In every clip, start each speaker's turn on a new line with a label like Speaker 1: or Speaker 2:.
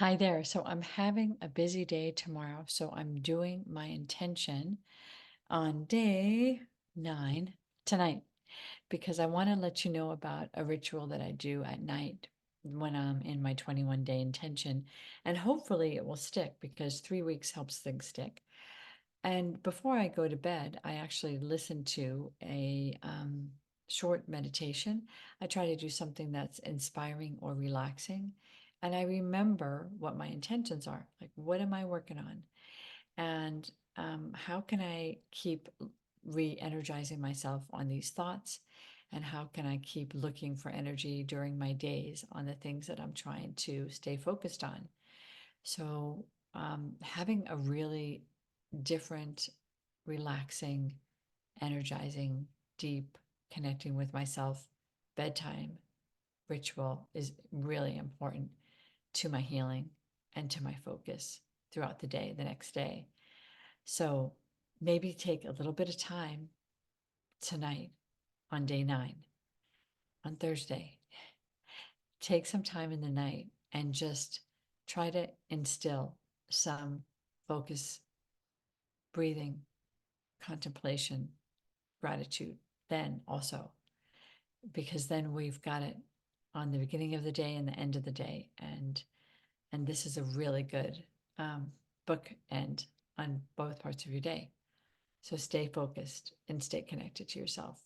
Speaker 1: Hi there. So I'm having a busy day tomorrow. So I'm doing my intention on day 9 tonight because I want to let you know about a ritual that I do at night when I'm in my 21-day intention. And hopefully it will stick because 3 weeks helps things stick. And before I go to bed, I actually listen to a short meditation. I try to do something that's inspiring or relaxing. And I remember what my intentions are. Like, what am I working on? And how can I keep re energizing myself on these thoughts? And how can I keep looking for energy during my days on the things that I'm trying to stay focused on? So, having a really different, relaxing, energizing, deep connecting with myself bedtime ritual is really important to my healing and to my focus throughout the day, the next day. So, maybe take a little bit of time tonight on day 9, on Thursday. Take some time in the night and just try to instill some focus, breathing, contemplation, gratitude, then also, because then we've got it on the beginning of the day and the end of the day. And this is a really good book end on both parts of your day. So stay focused and stay connected to yourself.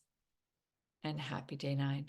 Speaker 1: And happy day 9.